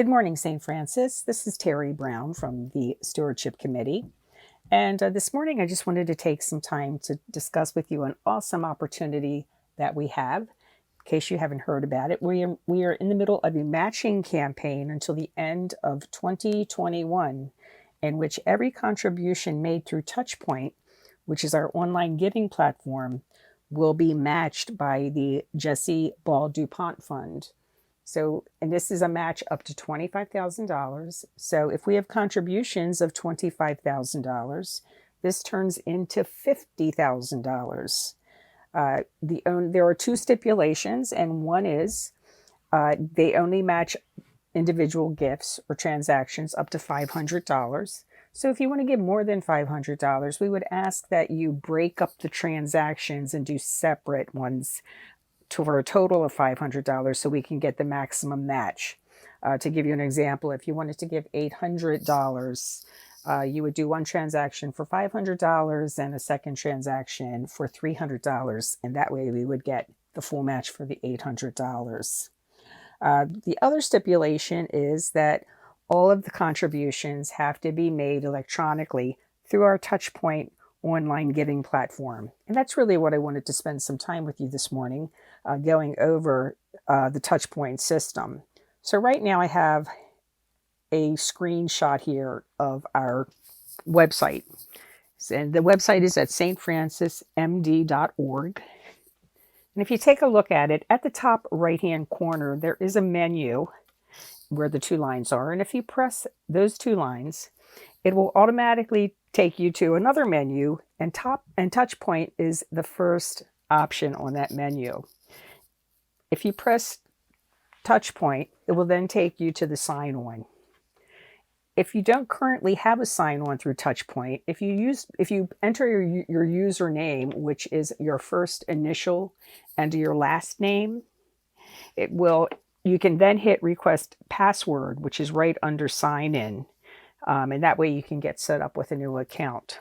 Good morning, St. Francis. This is Terry Brown from the Stewardship Committee. And this morning, I just wanted to take some time to discuss with you an awesome opportunity that we have. In case you haven't heard about it, we are in the middle of a matching campaign until the end of 2021, in which every contribution made through TouchPoint, which is our online giving platform, will be matched by the Jesse Ball DuPont Fund. So, and this is a match up to $25,000. So if we have contributions of $25,000, this turns into $50,000. There are two stipulations, and one is they only match individual gifts or transactions up to $500. So if you want to give more than $500, we would ask that you break up the transactions and do separate ones for a total of $500 so we can get the maximum match. To give you an example, if you wanted to give $800, you would do one transaction for $500 and a second transaction for $300, and that way we would get the full match for the $800. The other stipulation is that all of the contributions have to be made electronically through our TouchPoint online giving platform. And that's really what I wanted to spend some time with you this morning, going over the TouchPoint system. So right now I have a screenshot here of our website. And the website is at stfrancismd.org. And if you take a look at it, at the top right-hand corner, there is a menu where the two lines are. And if you press those two lines, it will automatically take you to another menu, and TouchPoint is the first option on that menu. If you press TouchPoint, it will then take you to the sign-on. If you don't currently have a sign-on through TouchPoint, if you enter your username, which is your first initial and your last name, you can then hit request password, which is right under sign in. And that way you can get set up with a new account.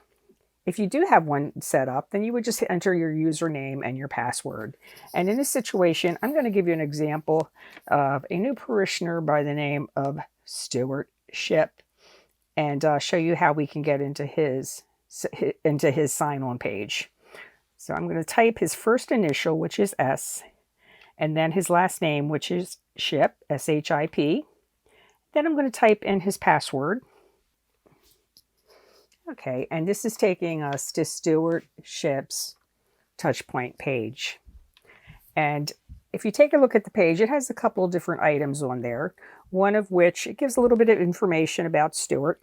If you do have one set up, then you would just enter your username and your password. And in this situation, I'm going to give you an example of a new parishioner by the name of Stewardship, and show you how we can get into his sign-on page. So I'm going to type his first initial, which is S, and then his last name, which is Ship, S-H-I-P. Then I'm going to type in his password. Okay, and this is taking us to Stewardship's TouchPoint page. And if you take a look at the page, it has a couple of different items on there, one of which it gives a little bit of information about Stewart.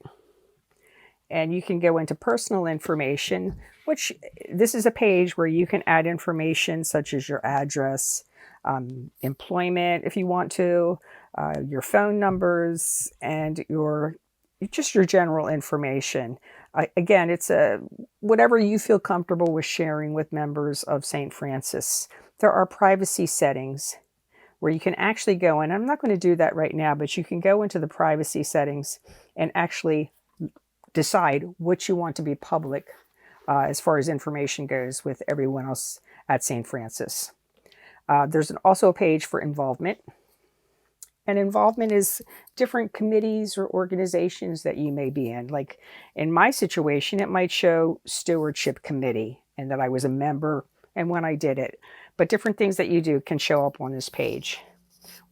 And you can go into personal information, which this is a page where you can add information such as your address, employment if you want to, your phone numbers, and just your general information. Again, it's whatever you feel comfortable with sharing with members of St. Francis. There are privacy settings where you can actually go in. I'm not going to do that right now, but you can go into the privacy settings and actually decide what you want to be public as far as information goes with everyone else at St. Francis. There's also a page for involvement. And involvement is different committees or organizations that you may be in. Like in my situation, it might show Stewardship Committee and that I was a member and when I did it. But different things that you do can show up on this page.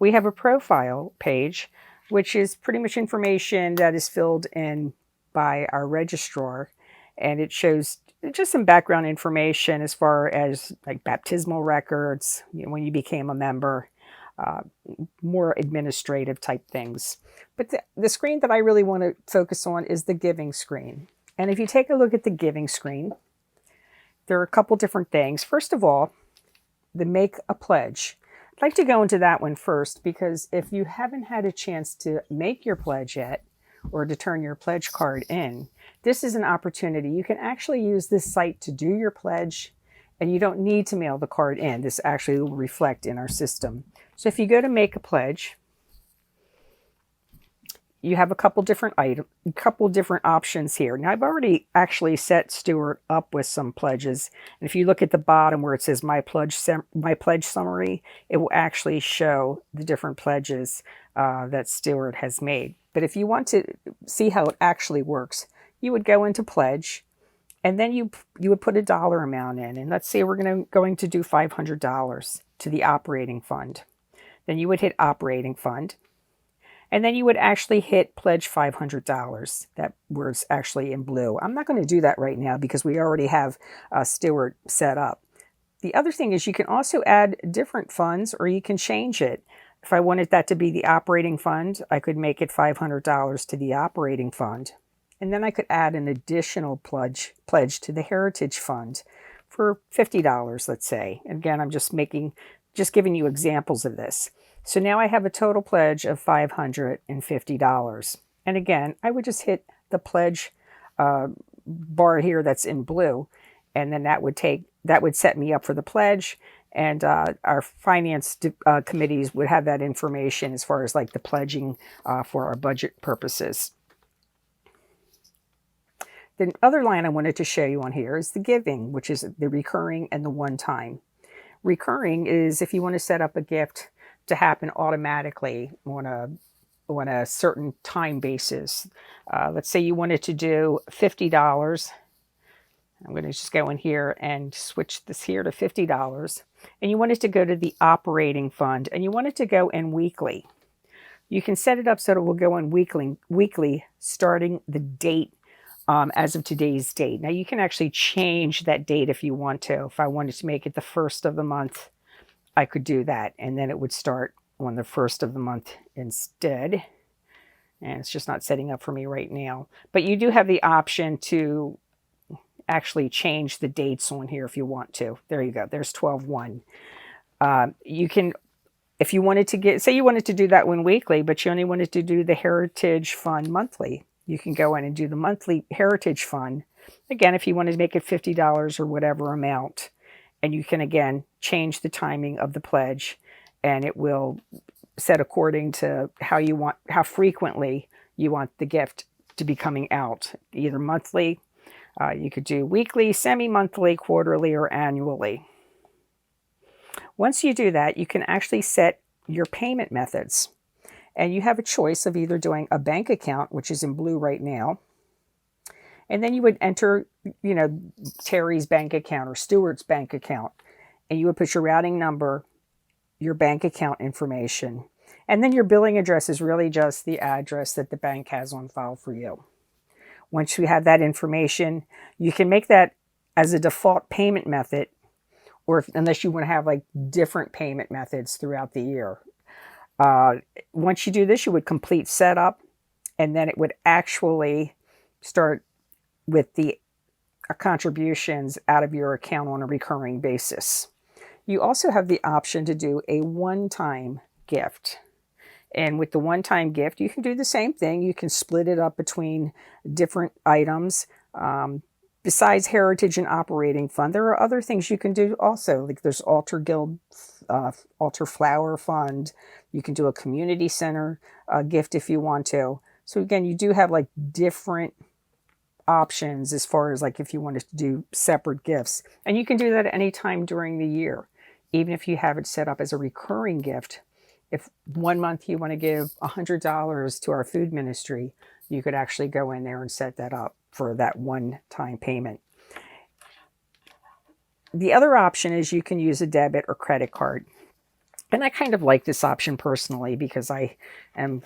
We have a profile page, which is pretty much information that is filled in by our registrar. And it shows just some background information as far as like baptismal records, when you became a member, more administrative type things. But the screen that I really want to focus on is the giving screen. And if you take a look at the giving screen, there are a couple different things. First of all, the make a pledge. I'd like to go into that one first, because if you haven't had a chance to make your pledge yet, or to turn your pledge card in, this is an opportunity. You can actually use this site to do your pledge, and you don't need to mail the card in. This actually will reflect in our system. So if you go to make a pledge, you have a couple different options here. Now I've already actually set Stewart up with some pledges. And if you look at the bottom where it says my pledge summary, it will actually show the different pledges that Stewart has made. But if you want to see how it actually works, you would go into pledge, and then you would put a dollar amount in. And let's say we're going to do $500 to the operating fund. Then you would hit operating fund. And then you would actually hit pledge $500. That word's actually in blue. I'm not going to do that right now because we already have Stewart set up. The other thing is you can also add different funds, or you can change it. If I wanted that to be the operating fund, I could make it $500 to the operating fund. And then I could add an additional pledge to the Heritage Fund for $50, let's say. Again, I'm just giving you examples of this. So now I have a total pledge of $550. And again, I would just hit the pledge bar here that's in blue, and then that would set me up for the pledge. And our finance committees would have that information as far as like the pledging for our budget purposes. The other line I wanted to show you on here is the giving, which is the recurring and the one-time. Recurring is if you want to set up a gift to happen automatically on a certain time basis. Let's say you wanted to do $50. I'm going to just go in here and switch this here to $50. And you want it to go to the operating fund, and you want it to go in weekly. You can set it up so that it will go in weekly starting the date as of today's date. Now you can actually change that date if you want to. If I wanted to make it the first of the month, I could do that, and then it would start on the first of the month instead. And it's just not setting up for me right now. But you do have the option to actually change the dates on here if you want to. There you go. There's 12/1. You can, if you wanted to say you wanted to do that one weekly, but you only wanted to do the Heritage Fund monthly, you can go in and do the monthly Heritage Fund. Again, if you wanted to make it $50 or whatever amount, and you can again change the timing of the pledge, and it will set according to how frequently you want the gift to be coming out, either monthly. You could do weekly, semi-monthly, quarterly, or annually. Once you do that, you can actually set your payment methods. And you have a choice of either doing a bank account, which is in blue right now, and then you would enter, Terry's bank account or Stewart's bank account, and you would put your routing number, your bank account information, and then your billing address is really just the address that the bank has on file for you. Once you have that information, you can make that as a default payment method, or unless you want to have like different payment methods throughout the year. Once you do this, you would complete setup, and then it would actually start with the contributions out of your account on a recurring basis. You also have the option to do a one-time gift. And with the one-time gift, you can do the same thing. You can split it up between different items. Besides Heritage and Operating Fund, there are other things you can do also. Like there's Altar Guild, Altar Flower Fund. You can do a community center gift if you want to. So again, you do have like different options as far as like if you wanted to do separate gifts. And you can do that any time during the year, even if you have it set up as a recurring gift. If one month you want to give $100 to our food ministry, you could actually go in there and set that up for that one-time payment. The other option is you can use a debit or credit card. And I kind of like this option personally because I'm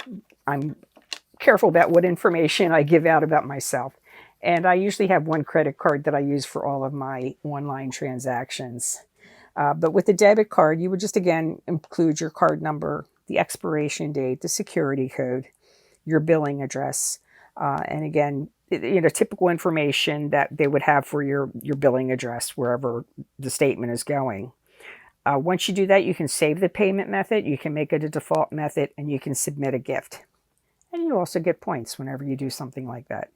careful about what information I give out about myself. And I usually have one credit card that I use for all of my online transactions. But with the debit card, you would just, again, include your card number, the expiration date, the security code, your billing address, and again, typical information that they would have for your billing address wherever the statement is going. Once you do that, you can save the payment method, you can make it a default method, and you can submit a gift. And you also get points whenever you do something like that.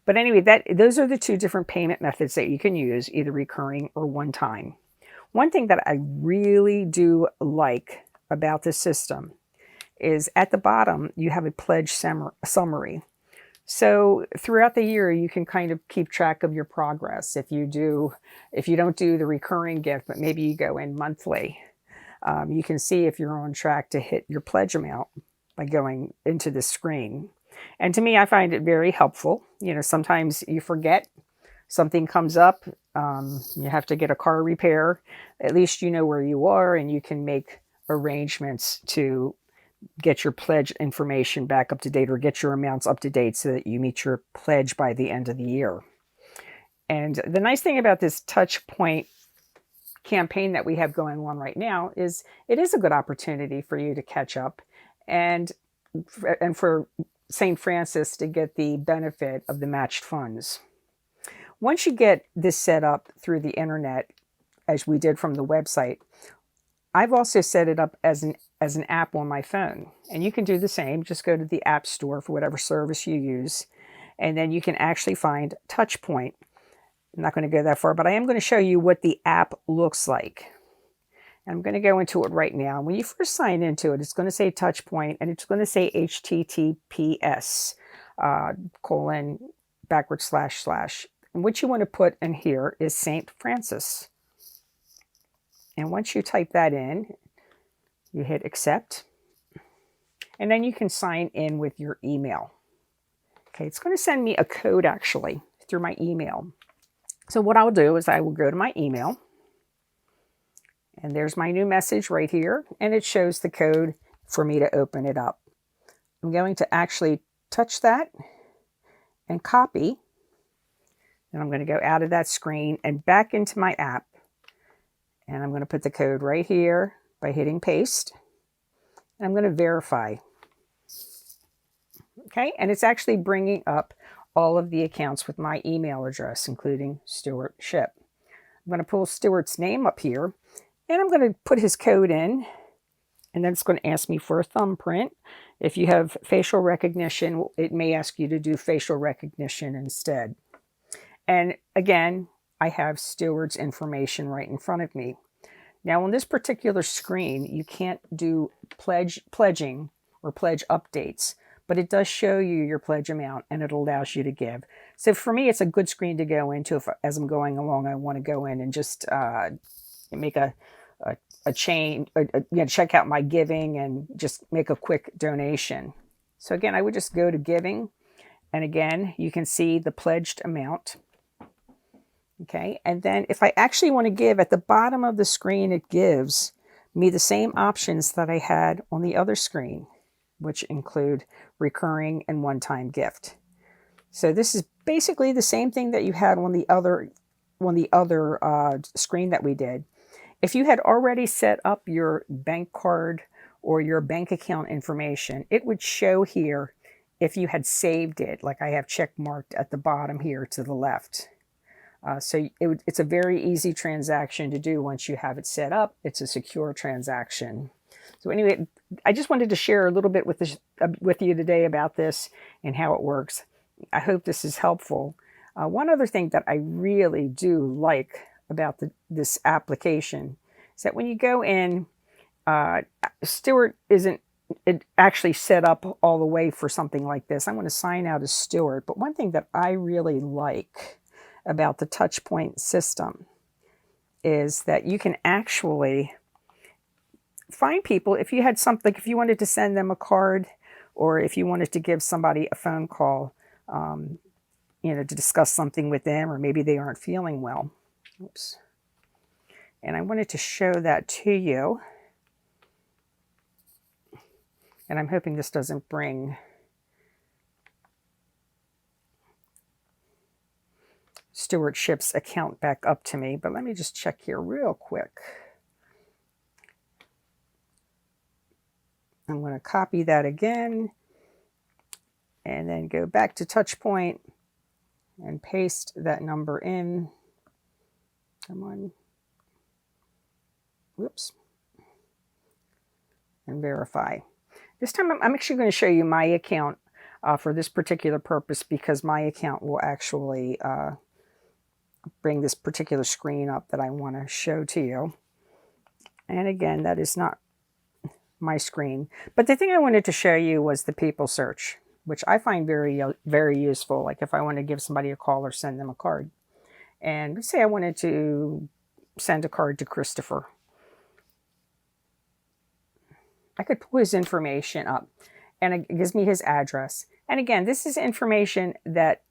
But anyway, those are the two different payment methods that you can use, either recurring or one-time. One thing that I really do like about this system is at the bottom, you have a pledge summary. So throughout the year, you can kind of keep track of your progress. If you don't do the recurring gift, but maybe you go in monthly, you can see if you're on track to hit your pledge amount by going into the screen. And to me, I find it very helpful. You know, sometimes you forget, something comes up, you have to get a car repair. At least you know where you are and you can make arrangements to get your pledge information back up to date or get your amounts up to date so that you meet your pledge by the end of the year. And the nice thing about this TouchPoint campaign that we have going on right now is it is a good opportunity for you to catch up and for St. Francis to get the benefit of the matched funds. Once you get this set up through the internet, as we did from the website, I've also set it up as an app on my phone. And you can do the same. Just go to the App Store for whatever service you use. And then you can actually find TouchPoint. I'm not going to go that far, but I am going to show you what the app looks like. And I'm going to go into it right now. When you first sign into it, it's going to say TouchPoint, and it's going to say HTTPS : // And what you want to put in here is St. Francis. And once you type that in, you hit accept. And then you can sign in with your email. Okay, it's going to send me a code actually through my email. So what I'll do is I will go to my email. And there's my new message right here. And it shows the code for me to open it up. I'm going to actually touch that and copy. And I'm going to go out of that screen and back into my app. And I'm going to put the code right here by hitting paste. And I'm going to verify. Okay, and it's actually bringing up all of the accounts with my email address, including Stuart Ship. I'm going to pull Stuart's name up here, and I'm going to put his code in. And then it's going to ask me for a thumbprint. If you have facial recognition, it may ask you to do facial recognition instead. And again, I have Stuart's information right in front of me. Now on this particular screen, you can't do pledging or pledge updates, but it does show you your pledge amount and it allows you to give. So for me, it's a good screen to go into if, as I'm going along, I want to go in and just make a chain, check out my giving and just make a quick donation. So again, I would just go to giving. And again, you can see the pledged amount. Okay, and then if I actually want to give, at the bottom of the screen, it gives me the same options that I had on the other screen, which include recurring and one-time gift. So this is basically the same thing that you had on the other screen that we did. If you had already set up your bank card or your bank account information, it would show here if you had saved it, like I have check marked at the bottom here to the left. So it's a very easy transaction to do once you have it set up. It's a secure transaction. So anyway, I just wanted to share a little bit with you today about this and how it works. I hope this is helpful. One other thing that I really do like about this application is that when you go in, Stuart isn't actually set up all the way for something like this. I'm going to sign out as Stuart. But one thing that I really like about the TouchPoint system is that you can actually find people. If you had something, if you wanted to send them a card or if you wanted to give somebody a phone call, to discuss something with them, or maybe they aren't feeling well. Oops. And I wanted to show that to you. And I'm hoping this doesn't bring Stuart Ship's account back up to me, but let me just check here real quick. I'm going to copy that again and then go back to TouchPoint and paste that number in. Come on. Whoops. And verify. This time I'm actually going to show you my account for this particular purpose, because my account will actually bring this particular screen up that I want to show to you. And again, that is not my screen. But the thing I wanted to show you was the people search, which I find very, very useful. Like if I want to give somebody a call or send them a card. And let's say I wanted to send a card to Christopher. I could pull his information up. and it gives me his address. And again, this is information that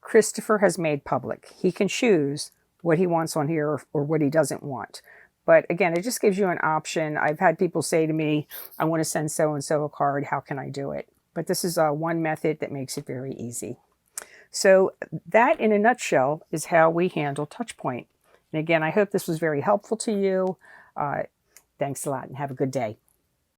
Christopher has made public. He can choose what he wants on here or what he doesn't want. But again, it just gives you an option. I've had people say to me, I want to send so-and-so a card. How can I do it? But this is one method that makes it very easy. So that, in a nutshell, is how we handle TouchPoint. And again, I hope this was very helpful to you. Thanks a lot and have a good day.